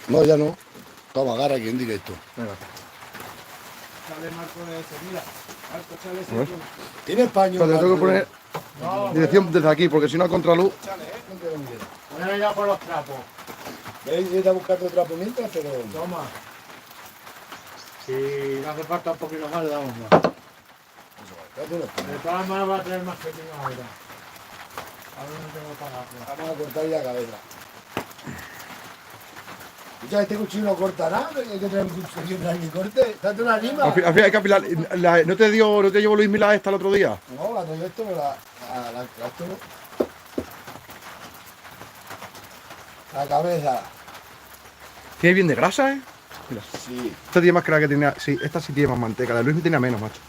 No, ya no. Toma, agarra aquí en directo. Venga. Sale Marco de ese, mira. Marco, sale ese. A ver. ¿Tienes paño? Pero te tengo que poner No, dirección desde aquí, porque si no a contraluz. Chale, no te lo mires. Poneme ya por los trapos. ¿Veis? Está buscando trapo mientras, pero... Toma. Si le hace falta un poquito más, le damos más. De todas maneras va a traer más pequeños ahora. A ver, no tengo para darlo. Vamos a cortar la cabeza. Ya este cuchillo no corta nada, hay que traer un cuchillo que corte. Date una lima. Al final hay que apilar. ¿No te llevó Luis Mila esta el otro día? No, la traigo esto, pero esto no. La cabeza. Tiene bien de grasa, ¿eh? Mira. Sí. Esta tiene más que la que tenía. Sí, esta sí tiene más manteca. La de Luis me tenía menos, macho.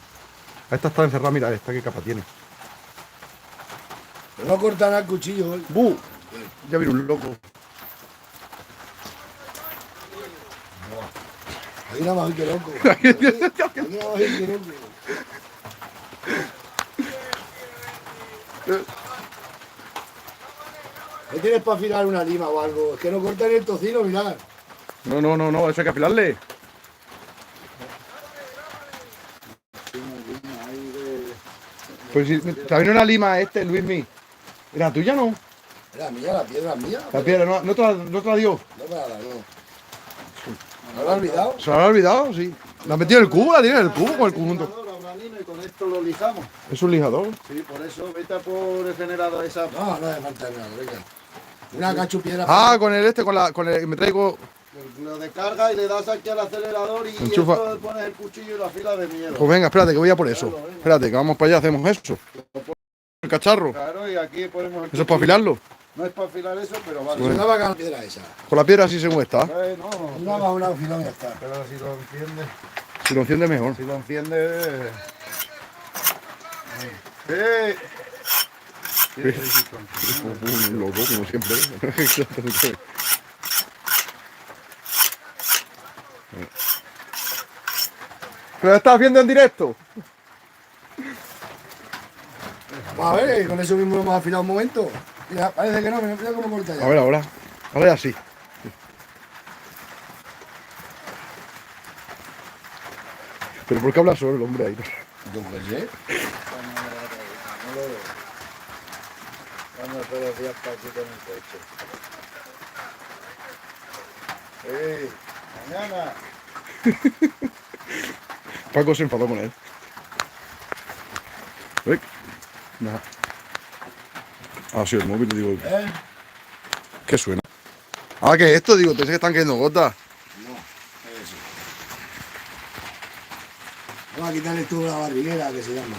Esta está encerrada, mira, esta qué capa tiene. Pero no corta nada el cuchillo hoy. ¡Bu! Ya vino un loco. Ahí nada más que loco. Aquí nada más que loco. ¿Qué tienes para afilar una lima o algo? Es que no corta ni el tocino, mirad. No, eso hay que afilarle. Pues si te vino una lima Luismi. ¿Era tuya no? Era mía, la piedra es mía. La piedra, no te la dio. No me la da, no. ¿No lo has olvidado? ¿Se la habrá olvidado? Sí. ¿La has metido en el cubo? ¿La tiene en el cubo con el conjunto? Y con esto lo lijamos. Es un lijador. Sí, por eso vete a por el generador esa. No, no hace falta nada, venga. Una cachupiedra. Ah, con el me traigo. Lo descargas y le das aquí al acelerador y Enchufa. eso pones el cuchillo y la fila de miedo. Pues venga, espérate, que voy a por eso. Espérate, que vamos para allá, hacemos eso. El cacharro. Claro, y aquí ponemos el Eso es para afilarlo. No es para afilar eso, pero vale. Se la va a caer la piedra esa. Con la piedra así según está. No, Una más una afilada y ya está. pero si lo enciende, Si lo enciende mejor. si lo enciende... ¡Eh! Un loco, como siempre. ¿Pero lo estás viendo en directo? Vamos a ver, con eso mismo lo hemos afilado un momento. Mira, parece que no, mira cómo corta ya. A ver, ahora. Ahora ya sí. ¿Pero por qué habla solo el hombre ahí? Yo qué sé. Vamos todos los días para aquí con el coche. Mañana. Paco se enfadó con él. Uy. Nada. Ah, sí, el móvil, digo. ¿Qué suena? Ah, ¿qué es esto? Digo, pensé que están cayendo gotas. Eso. Vamos a quitarle toda la barriguera que se llama.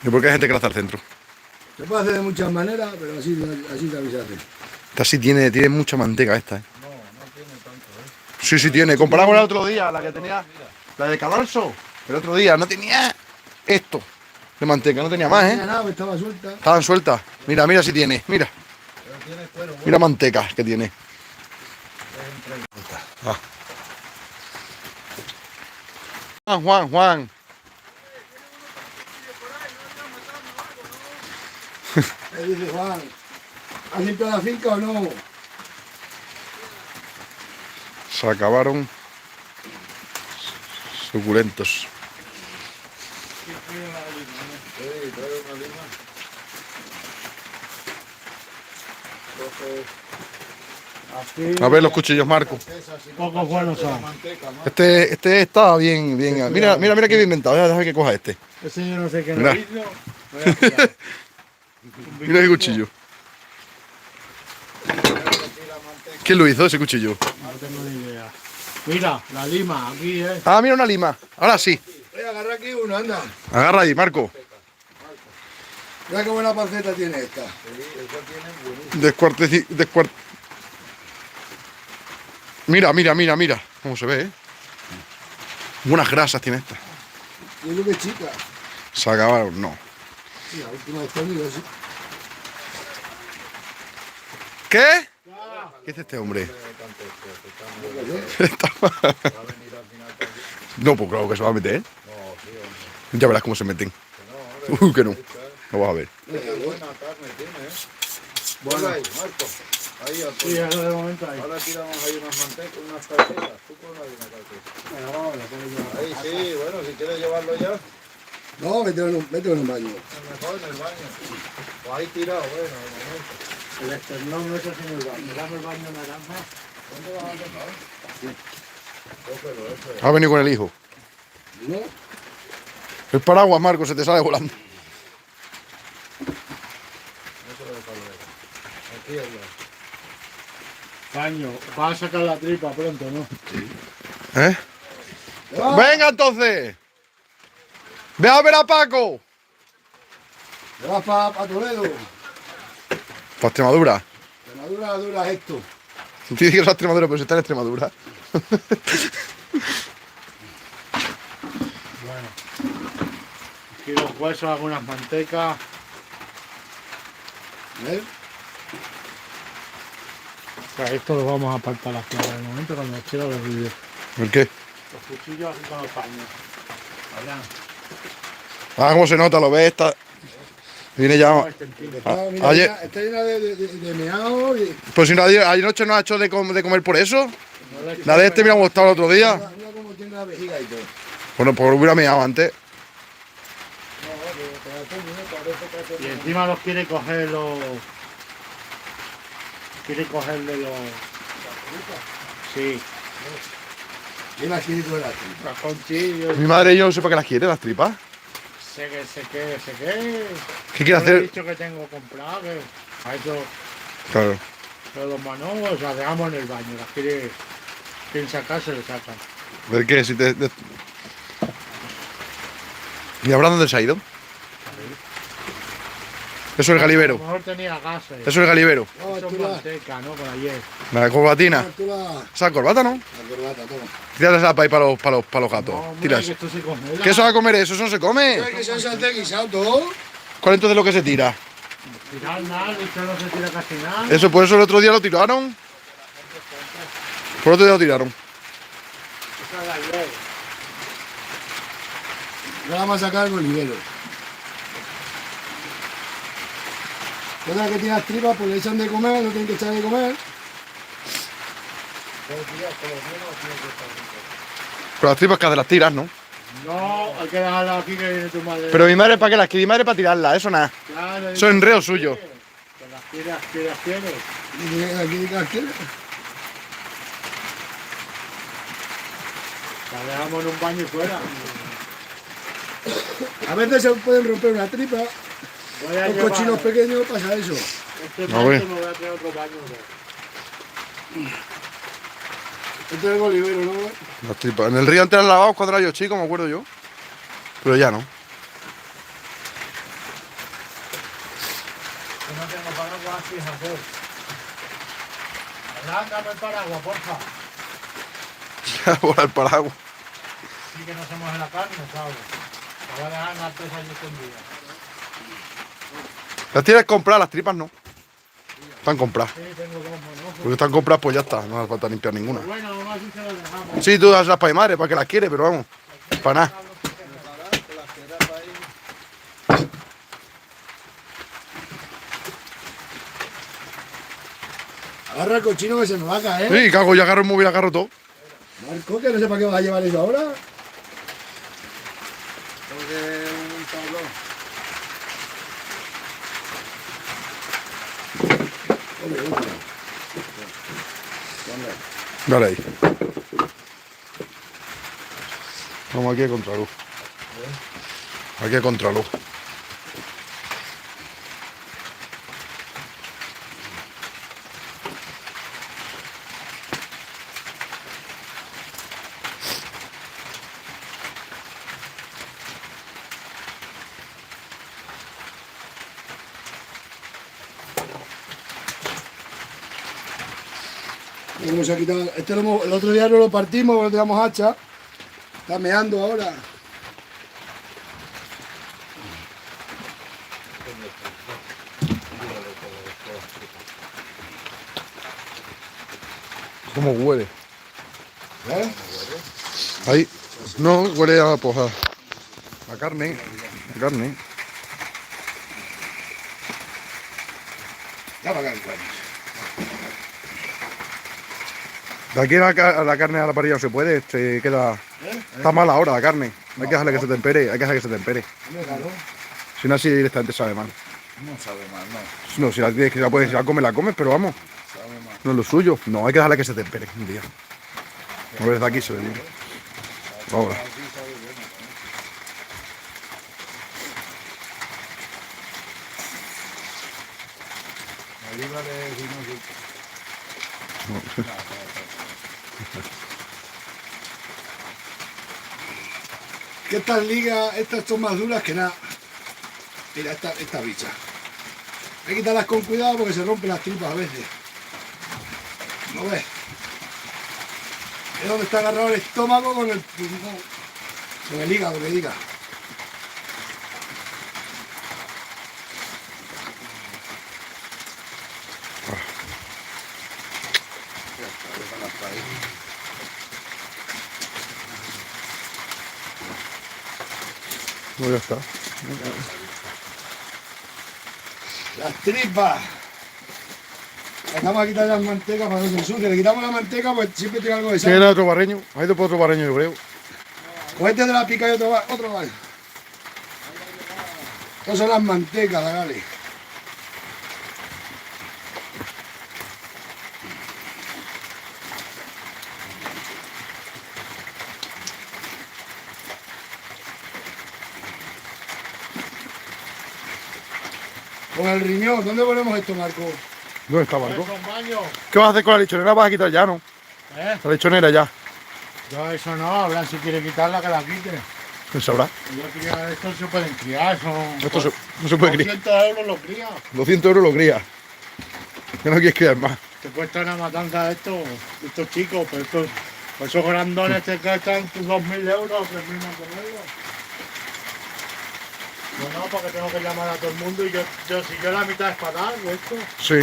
¿Y por qué hay gente que la hace al centro? Se puede hacer de muchas maneras, pero así también se hace. Esta sí tiene mucha manteca esta, ¿eh? No tiene tanto, ¿eh? Sí, tiene. Comparado con el otro día, la que tenía, la de Cadalso. El otro día no tenía esto de manteca, no tenía más, No ¿eh? tenía nada, pues estaba suelta. Estaban sueltas. Mira si tiene, mira. Mira manteca que tiene. Juan. Me dice Juan, ¿has limpiado la finca o no? Se acabaron suculentos. A ver los cuchillos, Marco. Pocos buenos son. Este está bien. Mira qué bien inventado. Déjame que coja este. Ese yo no sé qué Mira. lo hizo. Mira qué cuchillo. ¿Quién lo hizo ese cuchillo? No tengo ni idea. Mira, la lima, aquí, Ah, mira una lima. Ahora sí. Voy a agarrar aquí uno, anda. Agarra ahí, Marco. Mira qué buena panceta tiene esta. Mira. Cómo se ve, ¿eh? Buenas grasas tiene esta. Yo creo que es chica. Se acabaron, no. Sí, la última vez conmigo, sí. ¿Qué? ¿Qué dice este hombre? No, pues claro que se va a meter. Ya verás cómo se meten. Que no. No vas a ver. Bueno. Ahí, Marco. Ahí, al Sí, eso de momento ahí. Ahora tiramos ahí unas mantecas, unas calcetas. Tú pon ahí una calceta. Venga, vamos, lo puedo llevar. Ahí sí, bueno, si quieres llevarlo ya, No, mételo en un baño. mejor en el baño. O ahí tirado, bueno, de momento. El esternón no es así en el baño. Dame el baño naranja. ¿Dónde vas a dejar? Cógelo, eso es. Ha venido con el hijo. ¿No? El paraguas, Marco, se te sale volando. Eso lo de Palmera. Aquí al lado. Baño. Va a sacar la tripa pronto, ¿no? ¿Eh? ¡Ah! Venga, entonces. Ve a ver a Paco. Te vas para Toledo. Para Extremadura. Extremadura dura esto. Tiene que ir a Extremadura, pero si está en Extremadura. Bueno. Aquí los huesos, algunas mantecas. ¿Ves? O sea, esto lo vamos a apartar aquí ahora de momento cuando os quiero los vídeos. ¿El qué? Los cuchillos así con los paños. Habrán. Ah, cómo se nota, lo ves, está. Viene ya. Mira, ayer- está llena de meao y... Pues si no, ayer noche no ha hecho de comer por eso. No le La de este me ha gustado el otro día. Mira cómo tiene la vejiga y todo. Bueno, pues hubiera meado antes. Y encima los quiere coger los. Quiere cogerle los. Sí, Tiene aquí todo el tripa. los conchillos. Mi madre yo no sé para qué las quiere, las tripas. Sé que. ¿Qué quiere Yo le he hacer? dicho que tengo comprado, que ha hecho Claro. los manojos, las dejamos en el baño, las quiere. Quien sacar se le sacan. ¿Ver qué? Si te. ¿Y ahora dónde se ha ido? Eso es el A galibero. lo mejor tenía gases. Eso es el galibero. No, Eso tú es la... manteca, ¿no? Por ayer. La corbatina. Tú la... Esa corbata, ¿no? La corbata, toma. Tírasela para ahí para los gatos. No, hombre, Tiras. que esto se congela. ¿Qué se va a comer eso? Eso no se come. ¿Sabes que se hace guisado todo? ¿Cuál entonces es lo que se tira? Tirar nada, esto no se tira casi nada. Eso, por eso el otro día lo tiraron. Por otro día lo tiraron. Esa es la ayer. Ya vamos a sacar el olivero. Todas las que tienen las tripas, pues le echan de comer, no tienen que echar de comer. Pero las tripas que las tiras, ¿no? No, hay que dejarla aquí que viene tu madre. Pero mi madre para qué las quiere, mi madre para tirarlas, eso nada. Claro, Eso es enreo suyo. que las quieres. Y aquí las quiere. Las dejamos en un baño y fuera. A veces se pueden romper una tripa. Voy a Los llevar cochinos pequeños pasa eso. este No, güey. martes me voy a traer otro baño. Este es el olivero, ¿no? Las tripas. En el río antes las lavaba cuando era yo chico, me acuerdo yo. Pero ya no. Que no tengo paraguas, fíjate. Dame el paraguas, porfa. Por el paraguas. Sí que no se moje la carne, ¿sabes? La voy a dejar en la presa allí escondida. Las tienes compradas, las tripas no. Están compradas. Sí, tengo dos manojos. Porque están compradas, pues ya está. No hace falta limpiar ninguna. Bueno, vamos a ver si se lo dejamos. Sí, tú das las para mi madre, para que las quiere, pero vamos. Para nada. Agarra el cochino que se me va a caer. Sí, cago, yo agarro el móvil, agarro todo. Marco, que no sé para qué vas a llevar eso ahora. Porque un tablón. Dale ahí. Vamos aquí a contraluz. Aquí a contraluz. Como se ha quitado. Este el otro día no lo partimos, lo tiramos hacha. Está meando ahora. ¿Cómo huele? ¿Eh? Ahí. No, huele a pues, a carne. A carne. Ahora caen. De aquí a la carne a la parrilla no se puede, queda... Está mala ahora la carne. Hay que dejarle que se tempere, hay que dejar que se tempere. Si no, así directamente sabe mal. No sabe mal, no. No, si la tienes que la puedes, si la comes, pero vamos. Sabe mal. No es lo suyo. No, hay que dejarle que se tempere un día. A ver, desde aquí se ve bien. Ahora. Así sabe bueno, ¿no? Arriba de Que estas ligas, estas son más duras que nada. Mira, esta bicha. Hay que quitarlas con cuidado porque se rompen las tripas a veces. ¿No ves? Es donde está agarrado el estómago con el pulmón. Con el hígado, que diga. No, ya está. Las tripas. Vamos a quitar las mantecas para que no se ensucie. Le quitamos la manteca pues siempre tiene algo de Sí, sal. era otro barreño. Ha ido por otro barreño, yo creo. Cogete de la pica y otro vale. Estas son las mantecas, dale. Con el riñón, ¿dónde ponemos esto, Marco? ¿Dónde está Marco? ¿Es un baño? ¿Qué vas a hacer con la lechonera? ¿Vas a quitar ya, no? ¿Eh? La lechonera ya. Yo eso no, ahora si quiere quitarla que la quite. ¿Quién sabrá? Yo quería, estos se pueden criar, son... Esto no se puede criar. 200 euros lo cría. 200 euros lo cría. Que no quieres criar más. Te cuesta una matanza estos chicos, pero esos grandones te cuestan 2.000 euros, 3.000 mantenerlos. No, porque tengo que llamar a todo el mundo y si yo la mitad es para dar, esto, Sí,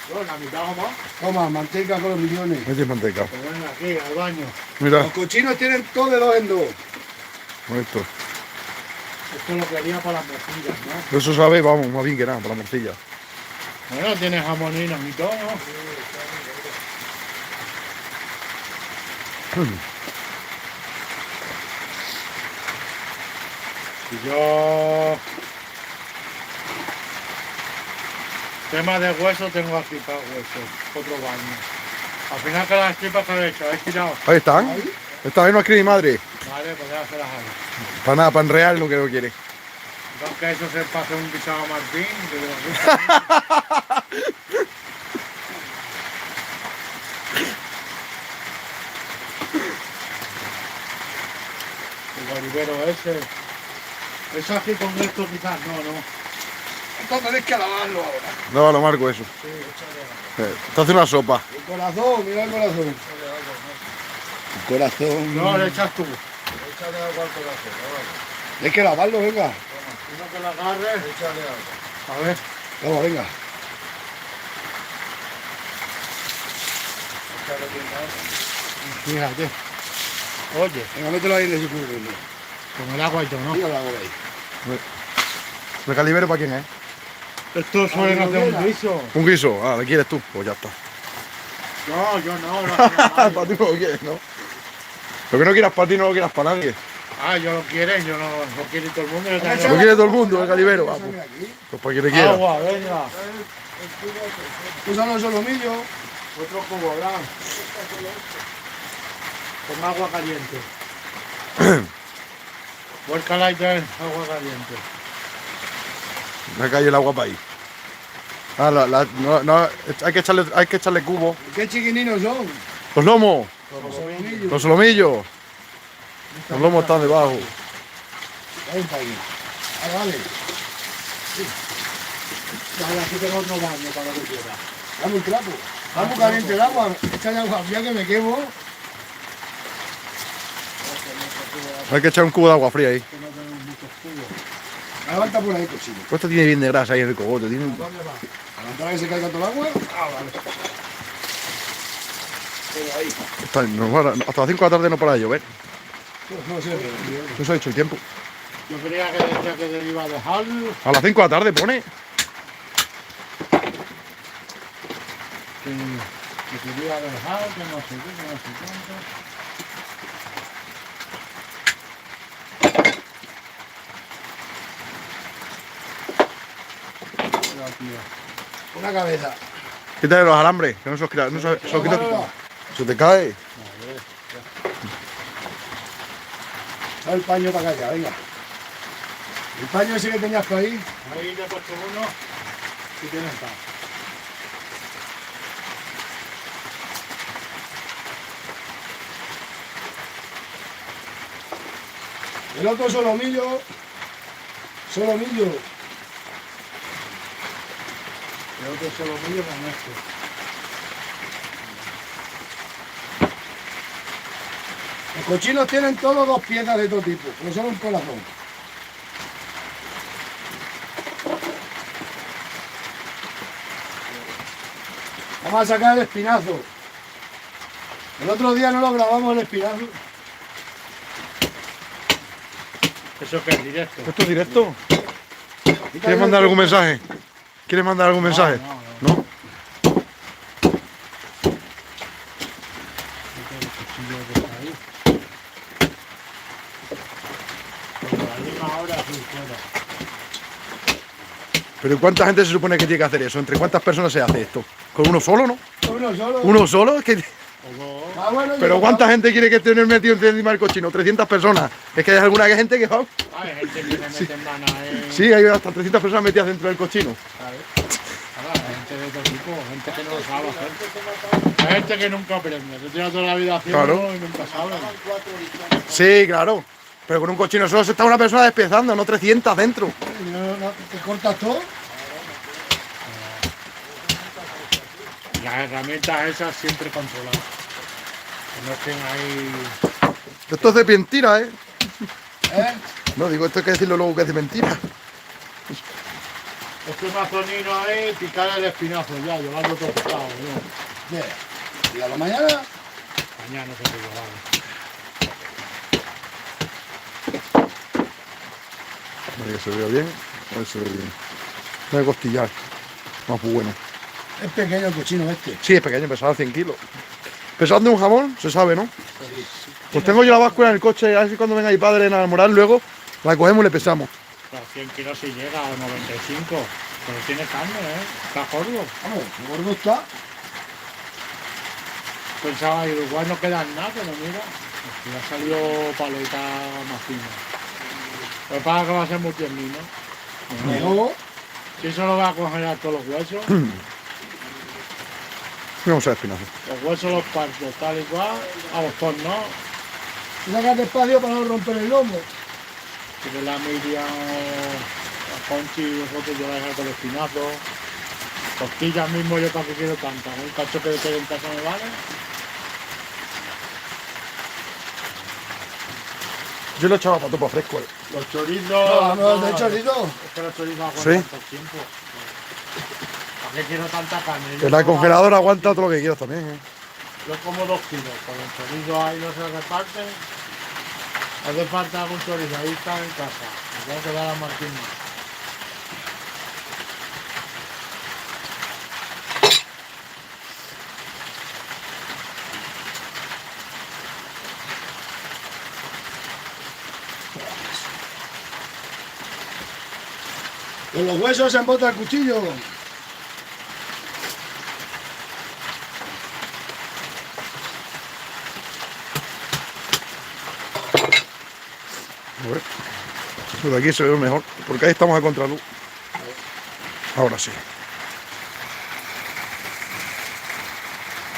yo la mitad o más, Toma, manteca con los riñones. ahí tienes manteca. pues venga aquí, al baño. Mira, Los cochinos tienen todo de dos en dos. esto. Esto lo quería para las morcillas, ¿no? Eso sabe, vamos, más bien que nada, para la morcilla. Bueno, tiene jamoninos y todo, ¿no? Y yo... Tema de hueso tengo aquí para hueso, otro baño. Al final que las tripas que he hecho, he tirado. Ahí están. Esta vez no escribe mi madre. Vale, pues ya se las hago. Para nada, para enreal lo que no quiere. Aunque eso se pase un guisado a Martín, que me gusta. El garibero ese. Eso aquí con esto quizás no. Esto tenés que lavarlo ahora. No, lo marco eso. Sí, échale. Te hace una sopa. El corazón, mira el corazón. El corazón. No, le echas tú. Échale agua al corazón, vale. Hay que lavarlo, venga. Uno que la agarre. Échale agua. A ver. Vamos, venga. Échale bien agua. Fíjate. Oye, Venga, mételo ahí en ese cubo. con el agua y todo, ¿no? Mira el agua ahí. ¿El calibero para quién es? Esto suelen hacer un guiso. Un guiso. Ah, ¿le quieres tú? Pues ya está. No, yo no, lo hacía Para nadie. ti no lo quieres, ¿no? Lo que no quieras para ti no lo quieras para nadie. Ah, yo lo quieren, yo no lo quiere todo el mundo. Yo Lo también. quiere todo el mundo, el calibero. Esa Vamos. mira aquí. Pues para quien le quiera. Agua, venga. Usa los solomillos. Otro cubo, ¿verdad? Con agua caliente. Vuélcala y trae agua caliente. Me cae el agua para ahí. Ah, hay que echarle cubo. Qué chiquininos son. Los lomos, Los solomillos. los solomillos. Los lomos están debajo. Ahí está ahí. Ah, vale. Vale, aquí tengo otro baño para lo que quiera. Dame un trapo. Está muy caliente el agua. Échale agua fría que me quemo. Hay que echar un cubo de agua fría ahí. Que no tenemos muchos cubos. Levanta por ahí, cochino. Pues esto tiene bien de grasa ahí en el cogote. Tiene... ¿Dónde va? Levantar que se caiga todo el agua. Ah, vale. Pero ahí. Hasta las 5 de la tarde no para de llover. No sé, pero... No se ha hecho el tiempo. Yo creía que decía que le iba a dejar. A las 5 de la tarde pone. que quería dejar, que no sé qué, que no sé cuánto. Mira, tío. Una cabeza. Quítale los alambres, que no se os quita. No se os quita. Cómalo. Se te cae. Trae el paño para acá ya, venga. El paño ese que tenías por ahí. Ahí le he puesto uno y tienen paz. El otro solomillo. Solomillo. El otro solomillo con este. Los cochinos tienen todos dos piezas de todo tipo, no solo un corazón. Vamos a sacar el espinazo. El otro día no lo grabamos el espinazo. ¿Eso qué es directo? ¿Esto es directo? ¿Quieres mandar algún mensaje? ¿Quieres mandar algún mensaje? No. ¿No? Pero ¿cuánta gente se supone que tiene que hacer eso? ¿Entre cuántas personas se hace esto? ¿Con uno solo, no? Uno solo. ¿Uno solo? Es que... Ah, bueno, ¿Pero yo- cuánta gente quiere que esté metido encima del cochino? 300 personas. Es que hay alguna gente que... Hay gente que le mete mano en... Sí, hay hasta 300 personas metidas dentro del cochino. Claro, hay gente de todo tipo, gente que no lo sabe hacer. Hay gente que nunca aprende, que lleva toda la vida haciendo Claro. y nunca sabe. Sí, claro. Pero con un cochino solo se está una persona despiezando, no 300 dentro. ¿Te cortas todo? Las herramientas esas siempre controladas. Que no estén ahí... Esto es de mentira, ¿eh? ¿Eh? No, digo, esto hay que decirlo luego que es de mentira. Este mazonino ahí, picar el espinazo ya, llevarlo todo picado, ¿no? Bien. Y a la mañana, Mañana no se puede llevar. Para que se vea bien, a ver si se ve bien. Voy a costillar. Más bueno. es pequeño el cochino este. Sí, es pequeño, pesaba 100 kilos. Pesando un jamón, se sabe, ¿no? Pues tengo yo la báscula en el coche, a ver si cuando venga mi padre en almorar luego, la cogemos y le pesamos. Claro, 100 kilos si llega a 95, pero tiene carne, ¿eh? Está gordo. Vamos, el gordo está. Pensaba, igual no queda nada, pero mira, le ha salido paleta más fina. Lo que pasa es que va a ser muy tiernino. Luego, Si eso lo va a congelar todos los huesos, Vamos a ver espinazo. los huesos los parto tal y cual, a los dos no. sacas despacio para no romper el lomo. Porque la Miriam, la Conchi y vosotros lleváis algo de espinazo. Costillas mismo yo casi quiero tantas. Un cacho que quede en casa me vale. Yo lo echaba para topo fresco. Los chorizos. No, de chorizo. Es que los chorizos aguantan ¿Sí? tanto tiempo. ¿Para qué quiero tanta carne? Yo Que la como- congeladora aguanta todo lo que quieras también, ¿eh? Yo como 2 kilos, con el chorizo ahí no se reparte. Hace falta algún chorizo, ahí está en casa. Me tengo que dar a Martín más. Con los huesos se embota el cuchillo. A ver. Pero aquí se ve mejor, porque ahí estamos a contraluz. Ahora sí.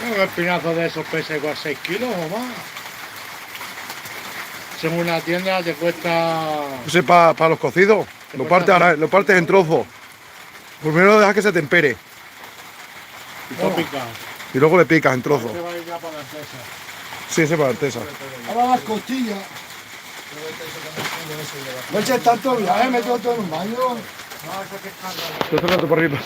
Un espinazo de esos pesa igual 6 kilos o más. En una tienda te cuesta... Ese para los cocidos, lo partes en trozos. Primero dejas que se tempere y todo picado. y luego le picas en trozos. Este va a ir ya para la empresa. Sí, ese para artesa. Ahora las costillas. No eches tanto viaje, meto todo en un baño. Yo te rato por arriba.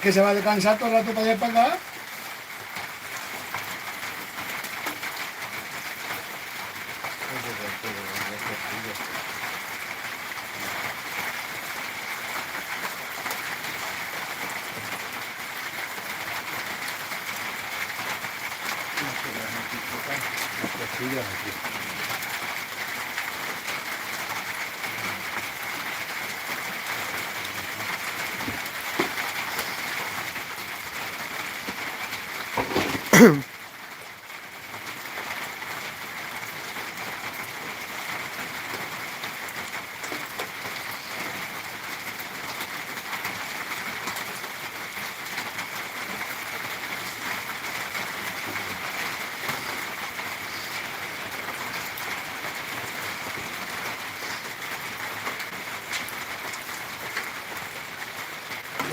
Es que se va a descansar todo el rato para allá y para acá.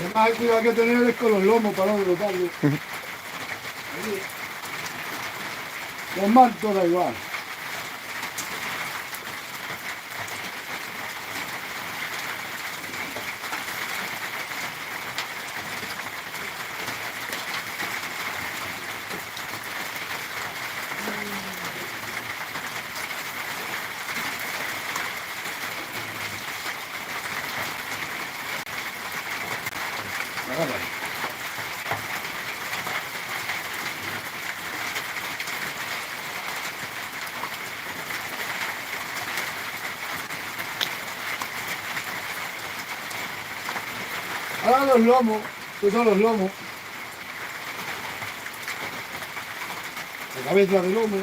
Además, el cuidado que tener es con los lomos para no brotarlo. Los mantos da igual. Agarra ahí. Ahora los lomos, que son los lomos. La cabeza del lomo.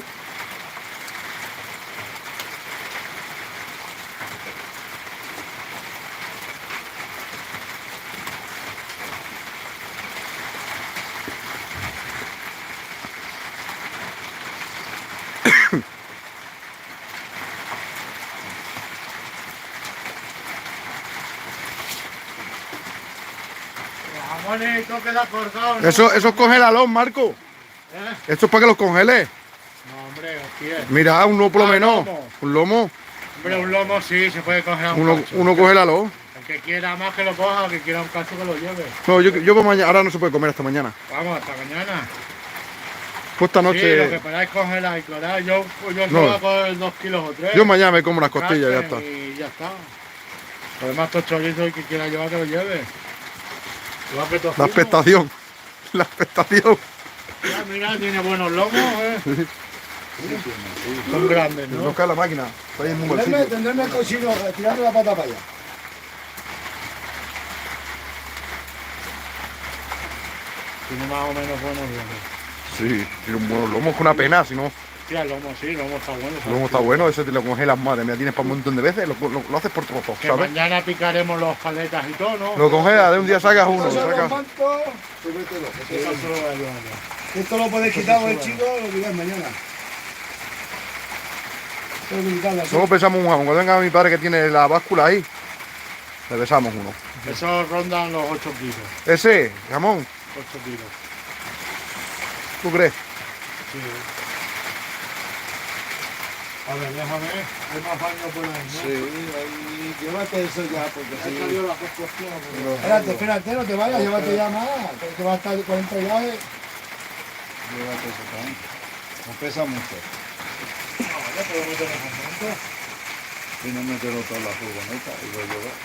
Jamonito queda cortado, ¿no? Eso congélalos, Marco. ¿Eh? Esto es para que los congeles. No, hombre, hostia. Mira, uno por lo Ah, menos. lomo. Un lomo. Hombre, un lomo sí, se puede coger un Uno, cacho. uno congélalo. El que quiera más que lo coja, el que quiera un cacho que lo lleve. No, yo por mañana. Ahora no se puede comer hasta mañana. Vamos, hasta mañana. Pues esta Sí, lo que noche. podáis congelar y clorar. Yo No. solo voy a coger 2 kilos o 3. Yo mañana me como unas costillas y ya está. Y ya está. Además, estos chorizos, el que quiera llevar, que lo lleve. Igual que La tocino. expectación. La expectación. Ya, mira, tiene buenos lomos, Son grandes, No ¿no? cae la máquina. Está ahí en un buen Tendrme, sitio. tendrme el cochino, tirarme la pata para allá. Tiene más o menos buenos lomos. Sí, tiene un buen lomo. Es una pena, si no. Hostia, el lomo sí, el lomo está bueno. El lomo está bueno. Ese te lo congelas, madre mía. Tienes para un montón de veces. Lo haces por trozos, Que ¿sabes? mañana picaremos los paletas y todo, ¿no? Lo congelas, de un día sacas uno. Esos son los Sacas. mantos, súbetelo. Eso se lo voy a llevar ya. Esto lo podéis quitar con el chico, lo quitáis mañana. Tengo que quitarla, sí. Luego pensamos un jamón. Cuando venga mi padre que tiene la báscula ahí, le besamos uno. Eso rondan los 8 kilos. Ese, jamón, 8 kilos. ¿tú crees? Sí. A ver, déjame. Hay más baño por ahí, ¿no? Sí, ahí, llévate eso ya, porque Ya si... salió la construcción. Espérate, espérate, no te vayas, llévate ya más. Que va a estar 40 llaves. Llévate eso también. No pesa mucho. No, ya puedo meter en momento. Si no meterlo toda la furgoneta y lo llevar.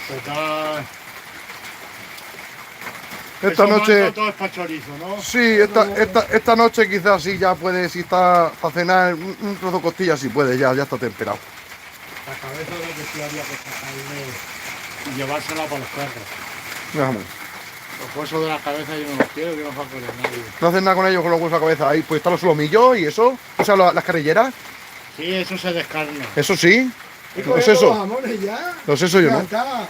Total. Esta Eso noche, mando todo es para chorizo, ¿no? sí, esta noche quizás sí ya puedes, si está para cenar un trozo de costilla, sí puedes, ya está temperado. La cabeza de que sí había que sacarle y llevársela para los perros. Mira, jamón. Los huesos de la cabeza yo no los quiero, que no va a querer nadie. No haces nada con ellos con los huesos a la cabeza, ahí pues están los solomillos y eso, o sea, las carrilleras, Sí, eso se descarna. eso sí, Y los con los sesos, jamones ya. los sesos yo Ya no. está.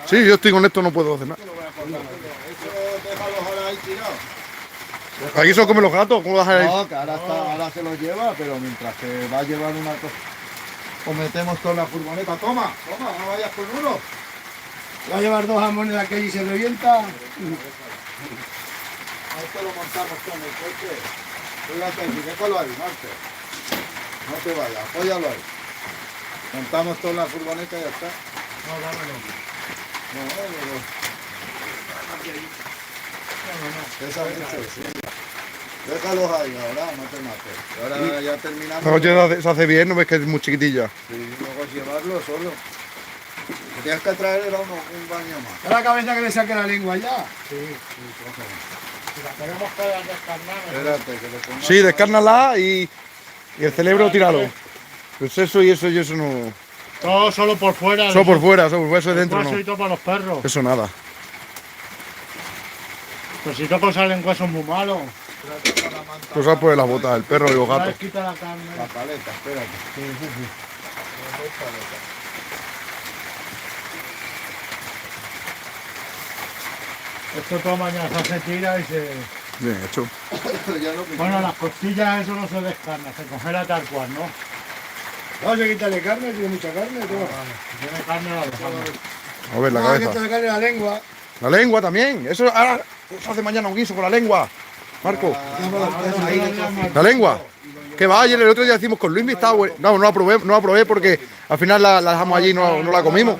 Sí, yo estoy con esto, no puedo hacer nada. Eso déjalo ahora ahí tirado. Aquí se lo comen los gatos, ¿cómo lo dejas ahí? No, que ahora se lo lleva, pero mientras que va a llevar una cosa. O metemos toda la furgoneta. Toma, no vayas con uno. Va a llevar 2 jamones de aquello y se revienta. A esto lo montamos con el coche. Fíjate aquí, déjalo ahí, Marte. No te vayas, apóyalo ahí. Montamos toda la furgoneta y ya está. No, dámelo. No, Esa es sí. Déjalos ahí ahora, no te mates. Ahora ya terminamos. La cochera se hace bien, ¿no ves que es muy chiquitilla? Sí, luego llevarlo solo. Te tienes que traer era un baño más. A la cabeza que le saque la lengua ya. Sí, si la tenemos que descarnar. Espérate, que le pongas. Sí, descárnala y el cerebro tíralo. Pues eso y eso no... Todo solo por fuera. Eso por fuera, eso de dentro Hueso no. y todo para los perros. Eso nada. Pues si toco salen huesos muy malos. Cosas por las botas del perro y los Una gatos. vez quita la carne. La paleta, espérate. Sí, sí, sí. Las dos paletas. Esto todo mañana se tira y se... Bien hecho. Ya no Bueno, las costillas eso no se descarna, se congela tal cual, ¿no? Vamos a quitarle carne, tiene mucha carne. Toma. Si tiene carne la dejamos. A ver, la Vamos a cabeza. quitarle carne a la lengua. La lengua también. Eso ahora se hace mañana un guiso con la lengua. Marco. La lengua. Que va, ayer el otro día decimos con Luis estaba bueno. No la probé porque al final la dejamos allí y no la comimos.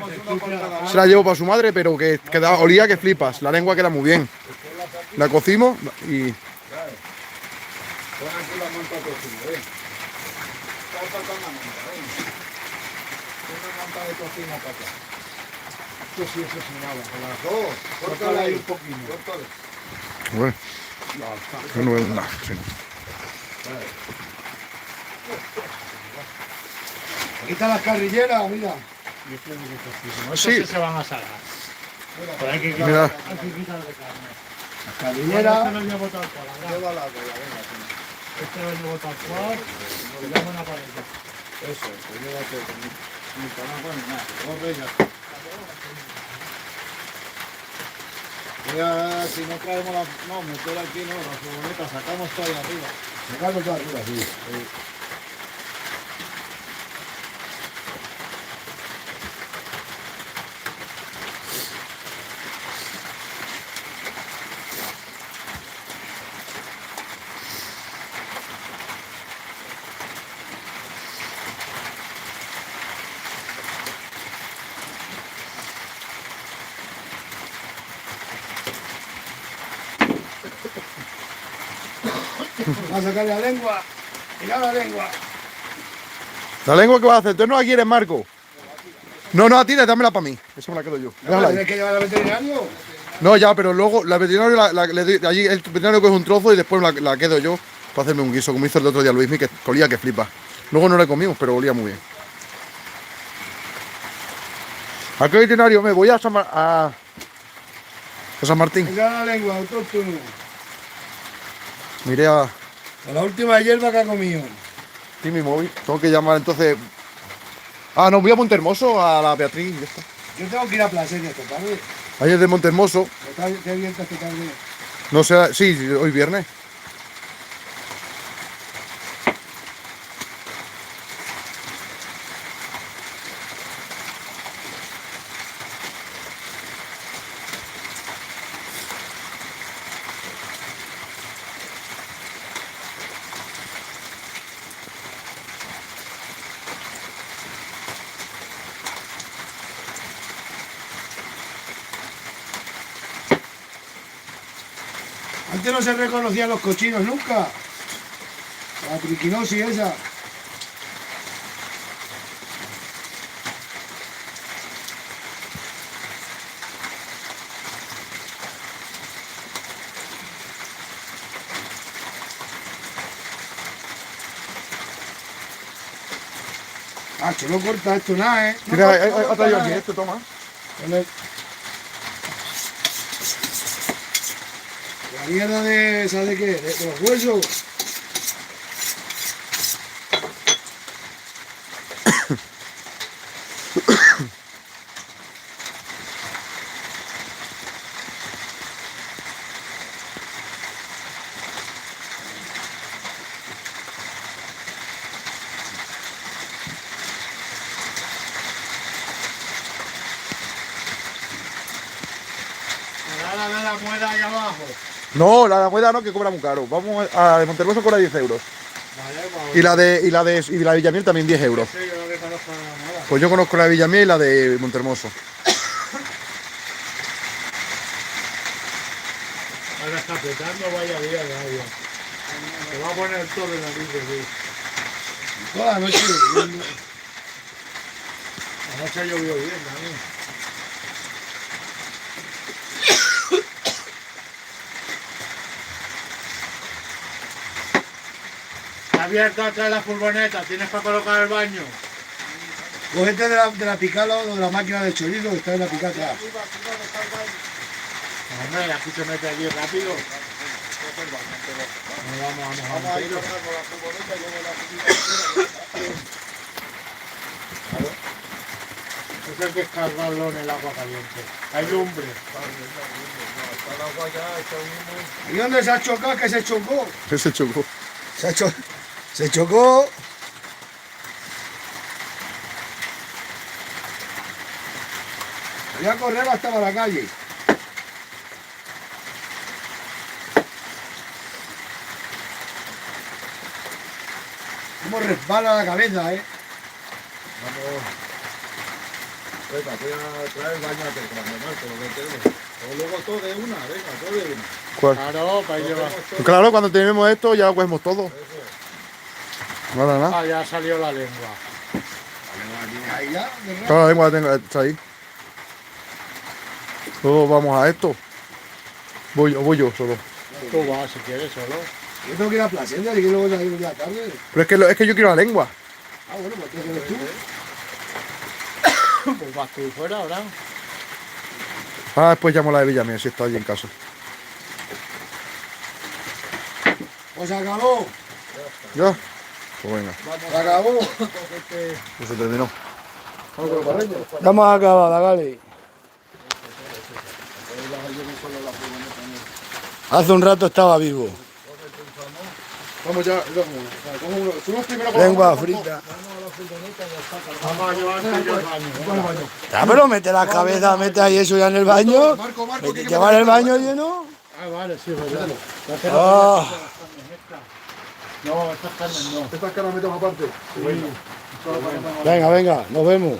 Se la llevo para su madre, pero que olía que flipas. La lengua queda muy bien. La cocimos y... Pon aquí la manta de cocina, ven. Salta con la manta, ven. Una manta de cocina para acá. Esto sí, eso es nada. Con las dos. Córtala ahí un poquito. Córtale. Bueno, yo no veo nada. Sí. Aquí están las carrilleras, mira. Y esto es lo que cocino. Sí. Estos sí se van a salar. Pero hay que quitar, Mira. hay que quitar de carne. Las Este carrilleras. lo llevo tal cual, ¿verdad? Llévala, venga. Este lo llevo tal cual. Y le llamo una paleta. Eso, pues llévate. Ni para ni nada. Vos venga. Mira, si no traemos la... No, meter aquí no, la furgoneta, sacamos todo ahí arriba. Sacando todas las sí. Vamos a sacarle la lengua. Mira la lengua. ¿La lengua que vas a hacer? ¿Tú no la quieres, Marco? No, a ti, dámela para mí. Esa me la quedo yo. Déjala ahí. ¿Tienes que llevar al veterinario? No, ya, pero luego la veterinario le doy, allí el veterinario coge un trozo y después la quedo yo para hacerme un guiso, como hizo el otro día Luismi, que olía que flipa. Luego no le comimos, pero olía muy bien. ¿A qué veterinario? Me voy a San Martín. Mira la lengua, autóctono. Miré a La última hierba que ha comido. mi móvil. Tengo que llamar entonces. Ah, no, voy a Montehermoso, a la Beatriz. Ya está. Yo tengo que ir a Plasencia esta tarde. Ayer de Montehermoso. ¿Qué abierta esta tarde? No sé, sí, hoy viernes. Antes no se reconocían los cochinos nunca. La triquinosis esa. Macho, no corta esto nada, ¿eh? No Mira, corta, hay no corta traído nada, aquí, ¿eh? este toma. Ponle- La mierda de esa de qué, de los huesos. Me da la muela ahí abajo. No, la moneda no, que cobra muy caro. Vamos a de Montermoso cobra 10 euros. Vale, pues. Y la de Villamiel también 10 euros. Sí, yo no le conozco la muela. Pues yo conozco la de Villamiel y la de Montermoso. está apretando, vaya día de agua. Se va a poner todo en la nariz, sí. Toda la noche lloviendo. Anoche llovió bien también. Está abierta atrás la furgoneta, tienes para colocar el baño. Cogete de la picala o de la máquina de chorizo que está en la picata. Hombre, aquí se mete allí rápido. No, vamos Vamos a ir a con la furgoneta y luego la subida. Eso hay que cargarlo en el agua caliente. Hay lumbre. Está el agua ya, está un humo. ¿Y dónde se ha chocado? Que se chocó. Se chocó. Se chocó. Voy a correr hasta la calle. Cómo resbala la cabeza, ¿eh? Vamos. Venga, voy a traer el baño a Marco, lo que tenemos. O luego todo de una, venga, todo de una. ¿Cuál? Claro, para llevar. Pues claro, cuando tenemos esto ya lo cogemos todo. Nada. Ah, ya salió la lengua. Ahí ya, Claro, la lengua la tengo, está ahí. Luego vamos a esto. Voy yo solo. Tú vas si quieres solo. yo tengo que ir a Plasencia, y que luego salir de la tarde. Pero es que yo quiero la lengua. Ah, bueno, pues ¿qué quieres tú? Pues vas tú fuera ahora. Ah, después llamo a la de Villamía si está allí en casa. Pues se acabó. ¿Ya? Pues venga, Se acabó. pues se terminó. Ya hemos acabado, Gali. Hace un rato estaba vivo. Vamos ya, subimos primero Lengua frita. Vamos a llevar tuyo al baño. Ya, pero mete la cabeza, mete ahí eso ya en el baño. Marco, Que llevar el baño lleno. Ah, vale, sí, verdad. Ah, No, estas carnes no. Estas caras metemos aparte. venga, nos vemos.